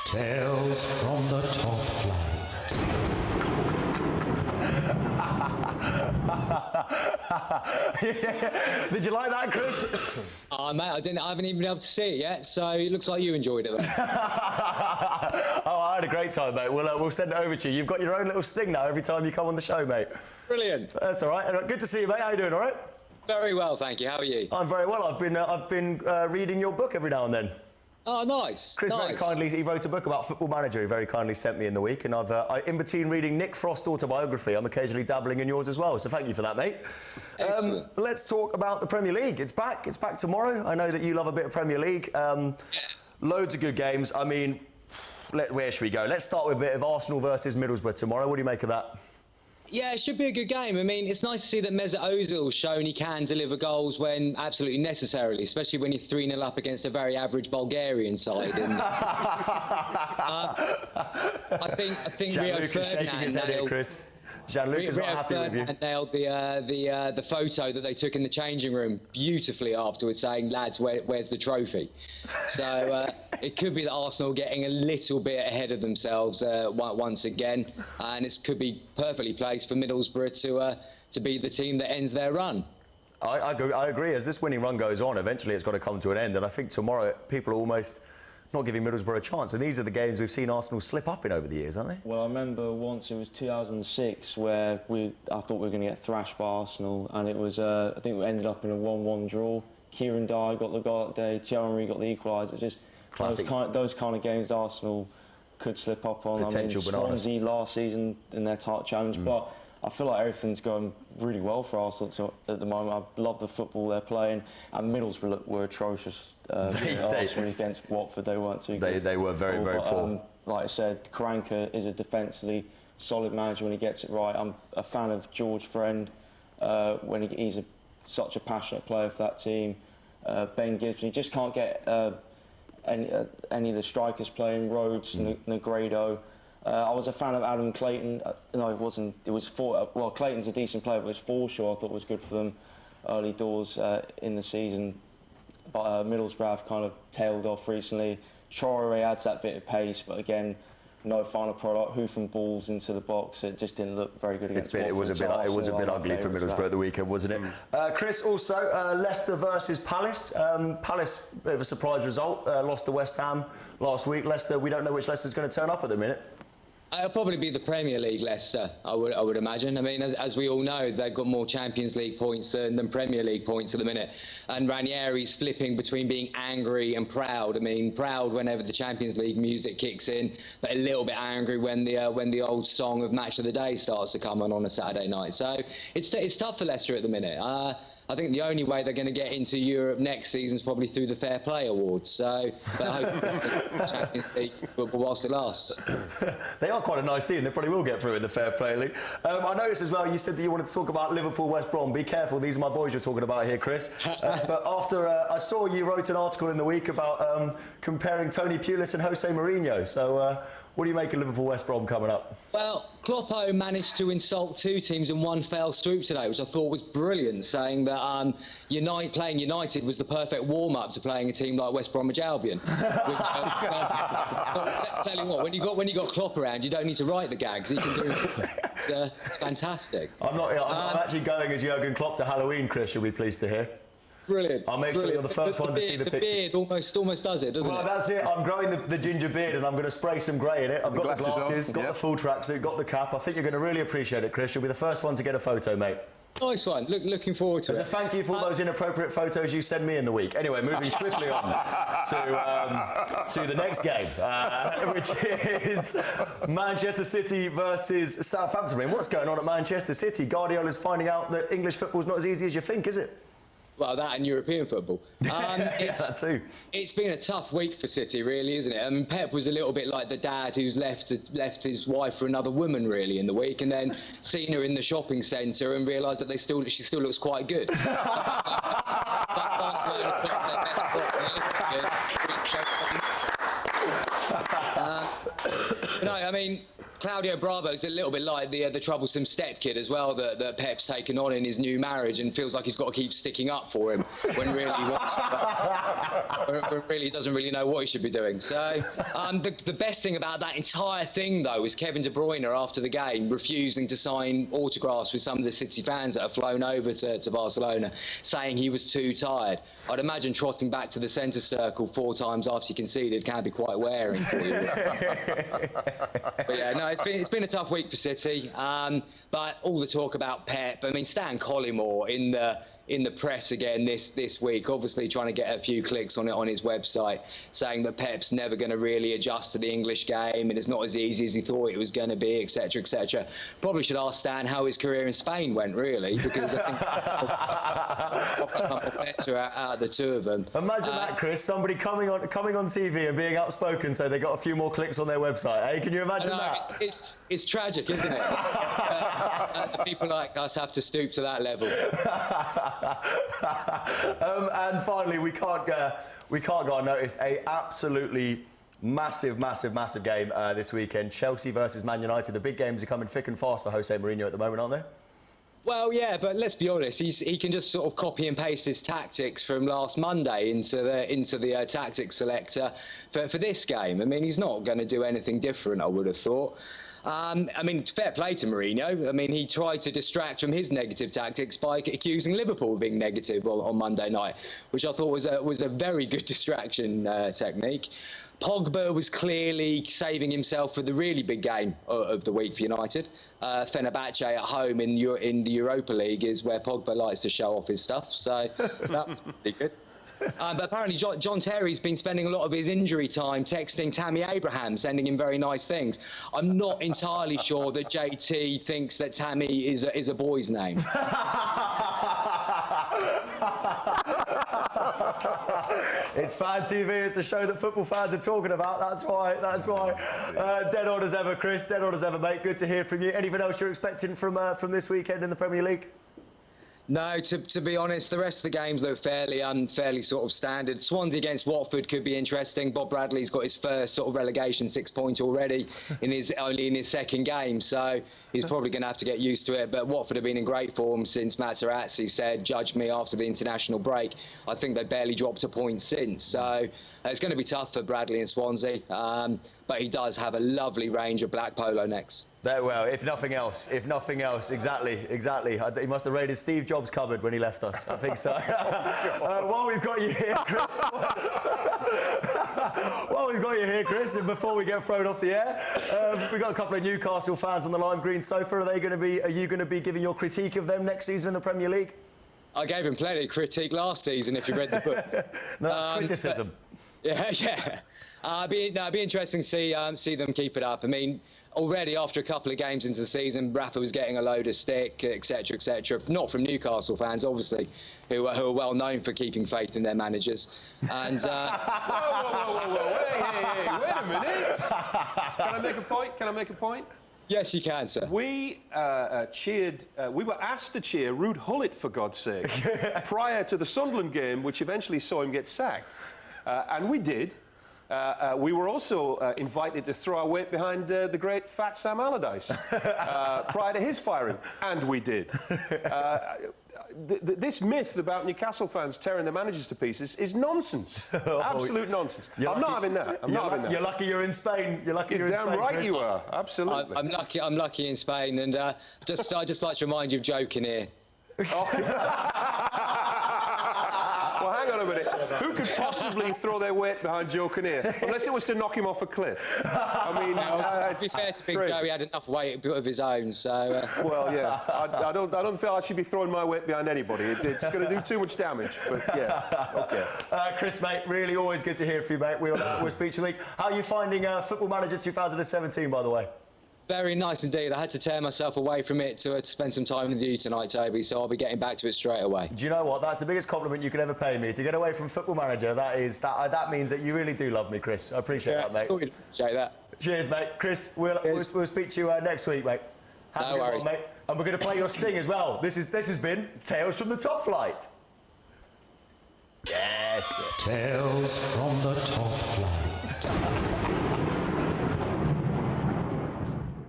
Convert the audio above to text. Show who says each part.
Speaker 1: Tales from the top flight.
Speaker 2: Did you like that, Chris?
Speaker 3: Mate, I haven't even been able to see it yet, so it looks like you enjoyed it.
Speaker 2: Oh, I had a great time, mate. We'll send it over to you. You've got your own little sting now every time you come on the show, mate.
Speaker 3: Brilliant.
Speaker 2: That's all right. Good to see you, mate. How you doing? All right?
Speaker 3: Very well, thank you. How are you?
Speaker 2: I'm very well. I've been reading your book every now and then.
Speaker 3: Oh, nice.
Speaker 2: Chris
Speaker 3: nice.
Speaker 2: very kindly, he wrote a book about Football Manager. He very kindly sent me in the week, and in between reading Nick Frost's autobiography, I'm occasionally dabbling in yours as well. So thank you for that, mate.
Speaker 3: Excellent.
Speaker 2: Let's talk about the Premier League. It's back. It's back tomorrow. I know that you love a bit of Premier League. Loads of good games. I mean, where should we go? Let's start with a bit of Arsenal versus Middlesbrough tomorrow. What do you make of that?
Speaker 3: Yeah, it should be a good game. I mean, it's nice to see that Mesut Ozil's shown he can deliver goals when absolutely necessary, especially when you're 3-0 up against a very average Bulgarian side. And, I think Rio
Speaker 2: Jean-Luc is shaking his head here, Chris. Jean-Luc is not happy with you.
Speaker 3: And nailed the photo that they took in the changing room beautifully afterwards, saying, lads, where's the trophy? So it could be that Arsenal getting a little bit ahead of themselves once again, and it could be perfectly placed for Middlesbrough to be the team that ends their run.
Speaker 2: I agree. As this winning run goes on, eventually it's got to come to an end, and I think tomorrow people are almost not giving Middlesbrough a chance, and these are the games we've seen Arsenal slip up in over the years, aren't they?
Speaker 4: Well, I remember once, it was 2006, where I thought we were going to get thrashed by Arsenal, and it was, I think we ended up in a 1-1 draw. Kieran Dyer got the goal that day, Thierry Henry got the equaliser. Just those kind of games Arsenal could slip up on.
Speaker 2: Potential bananas.
Speaker 4: Swansea last season in their title challenge, but I feel like everything's going really well for Arsenal at the moment. I love the football they're playing, and Middlesbrough were atrocious last week against Watford. They weren't too good.
Speaker 2: They were very, very poor.
Speaker 4: Like I said, Karanka is a defensively solid manager when he gets it right. I'm a fan of George Friend when he's such a passionate player for that team. Ben Gibson, he just can't get any of the strikers playing. Rhodes, Negredo. I was a fan of Adam Clayton. No, it wasn't. It was well, Clayton's a decent player, but it was Forshaw I thought was good for them early doors in the season. But Middlesbrough have kind of tailed off recently. Traore adds that bit of pace, but again, no final product. Hoofing balls into the box. It just didn't look very good against Watford.
Speaker 2: It was a bit ugly for Middlesbrough at the weekend, wasn't it? Chris, also Leicester versus Palace. Palace, bit of a surprise result. Lost to West Ham last week. Leicester, we don't know which Leicester's going to turn up at the minute.
Speaker 3: It'll probably be the Premier League Leicester, I would imagine. I mean, as we all know, they've got more Champions League points than Premier League points at the minute. And Ranieri's flipping between being angry and proud. I mean, proud whenever the Champions League music kicks in, but a little bit angry when the old song of Match of the Day starts to come on a Saturday night. So it's tough for Leicester at the minute. I think the only way they're going to get into Europe next season is probably through the Fair Play Awards. So, but I hope the Champions League whilst it lasts.
Speaker 2: They are quite a nice team. They probably will get through in the Fair Play League. I noticed as well, you said that you wanted to talk about Liverpool, West Brom. Be careful, these are my boys you're talking about here, Chris. But after I saw you wrote an article in the week about comparing Tony Pulis and Jose Mourinho. So what do you make of Liverpool, West Brom coming up?
Speaker 3: Well, Kloppo managed to insult two teams in one fell swoop today, which I thought was brilliant, saying that playing United was the perfect warm-up to playing a team like West Bromwich Albion. Which, tell you what, when you got Klopp around, you don't need to write the gags. He can do it. It's fantastic.
Speaker 2: I'm actually going as Jurgen Klopp to Halloween, Chris. You'll be pleased to hear.
Speaker 3: Brilliant.
Speaker 2: I'll make sure you're the first one to see the picture.
Speaker 3: The beard almost does it, doesn't it?
Speaker 2: Well, that's it. I'm growing the ginger beard and I'm going to spray some grey in it. I've got the glasses, got the full tracksuit, got the cap. I think you're going to really appreciate it, Chris. You'll be the first one to get a photo, mate.
Speaker 3: Nice one. Looking forward to it.
Speaker 2: As a thank you for all those inappropriate photos you send me in the week. Anyway, moving swiftly on to the next game, which is Manchester City versus Southampton. I mean, what's going on at Manchester City? Guardiola's finding out that English football's not as easy as you think, is it?
Speaker 3: Well, that and European football.
Speaker 2: That too.
Speaker 3: It's been a tough week for City, really, isn't it? I mean, Pep was a little bit like the dad who's left his wife for another woman, really, in the week, and then seen her in the shopping centre and realised that she still looks quite good. But Barcelona got their best player. No, I mean, Claudio Bravo's a little bit like the troublesome stepkid as well that Pep's taken on in his new marriage and feels like he's got to keep sticking up for him when really he doesn't really know what he should be doing. So the best thing about that entire thing, though, is Kevin De Bruyne after the game refusing to sign autographs with some of the City fans that have flown over to Barcelona, saying he was too tired. I'd imagine trotting back to the centre circle 4 times after you conceded can be quite wearing for you. But yeah, no, it's been a tough week for City. But all the talk about Pep, I mean, Stan Collymore in the press again this week, obviously trying to get a few clicks on it on his website, saying that Pep's never going to really adjust to the English game and it's not as easy as he thought it was going to be, etc., etc. Probably should ask Stan how his career in Spain went, really, because I think better out of the two of them.
Speaker 2: Imagine that, Chris, somebody coming on TV and being outspoken so they got a few more clicks on their website, eh? Can you imagine that?
Speaker 3: It's tragic, isn't it? People like us have to stoop to that level.
Speaker 2: And finally, we can't go unnoticed. A absolutely massive game this weekend. Chelsea versus Man United. The big games are coming thick and fast for Jose Mourinho at the moment, aren't they?
Speaker 3: Well, yeah, but let's be honest. He can just sort of copy and paste his tactics from last Monday into the tactics selector for this game. I mean, he's not going to do anything different, I would have thought. I mean, fair play to Mourinho. I mean, he tried to distract from his negative tactics by accusing Liverpool of being negative on Monday night, which I thought was a very good distraction technique. Pogba was clearly saving himself for the really big game of the week for United. Fenerbahce at home in the Europa League is where Pogba likes to show off his stuff, so that was pretty good. But apparently John Terry's been spending a lot of his injury time texting Tammy Abraham, sending him very nice things. I'm not entirely sure that JT thinks that Tammy is a boy's name.
Speaker 2: It's FANTV. It's a show that football fans are talking about. That's why. Dead on as ever, Chris. Dead on as ever, mate. Good to hear from you. Anything else you're expecting from this weekend in the Premier League?
Speaker 3: No, to be honest, the rest of the games look fairly sort of standard. Swansea against Watford could be interesting. Bob Bradley's got his first sort of relegation 6 point already only in his second game, so he's probably going to have to get used to it. But Watford have been in great form since Materazzi said, "Judge me after the international break." I think they barely dropped a point since, so it's going to be tough for Bradley and Swansea. But he does have a lovely range of black polo necks.
Speaker 2: Well, if nothing else, exactly. He must have raided Steve Jobs' cupboard when he left us. I think so. While we've got you here, Chris, and before we get thrown off the air, we've got a couple of Newcastle fans on the lime green sofa. Are you going to be giving your critique of them next season in the Premier League?
Speaker 3: I gave him plenty of critique last season, if you read the book.
Speaker 2: No, that's criticism.
Speaker 3: Yeah. It'd be interesting to see them keep it up. I mean, already after a couple of games into the season, Rafa was getting a load of stick, etc., etc. Not from Newcastle fans, obviously, who are well known for keeping faith in their managers. And
Speaker 5: whoa! Hey, wait a minute! Can I make a point?
Speaker 3: Yes, you can, sir.
Speaker 5: We cheered. We were asked to cheer Ruud Gullit, for God's sake, prior to the Sunderland game, which eventually saw him get sacked, and we did. We were also invited to throw our weight behind the great fat Sam Allardyce prior to his firing, and we did. This myth about Newcastle fans tearing their managers to pieces is nonsense. Absolute nonsense. I'm not having that.
Speaker 2: You're lucky you're in Spain. You're
Speaker 5: damn right, Chris. You are. Absolutely.
Speaker 3: I'm lucky in Spain, and I'd just like to remind you of Joe Kinnear.
Speaker 5: Well, hang on a minute. Who could possibly throw their weight behind Joe Kinnear? Unless it was to knock him off a cliff. I mean,
Speaker 3: to be fair to Big Joe, he had enough weight of his own, so...
Speaker 5: Well, yeah. I don't feel I should be throwing my weight behind anybody. It's going to do too much damage, but yeah. OK.
Speaker 2: Chris, mate, really always good to hear from you, mate. We'll speak to you later. How are you finding Football Manager 2017, by the way?
Speaker 3: Very nice indeed. I had to tear myself away from it to spend some time with you tonight, Toby, so I'll be getting back to it straight away.
Speaker 2: Do you know what? That's the biggest compliment you could ever pay me. To get away from Football Manager, that means that you really do love me, Chris. I appreciate that, mate.
Speaker 3: I appreciate that.
Speaker 2: Cheers, mate. Chris, we'll speak to you next week, mate. Have a good one, mate. And we're going to play your sting as well. This has been Tales from the Top Flight. Yes.
Speaker 1: Tales from the Top Flight.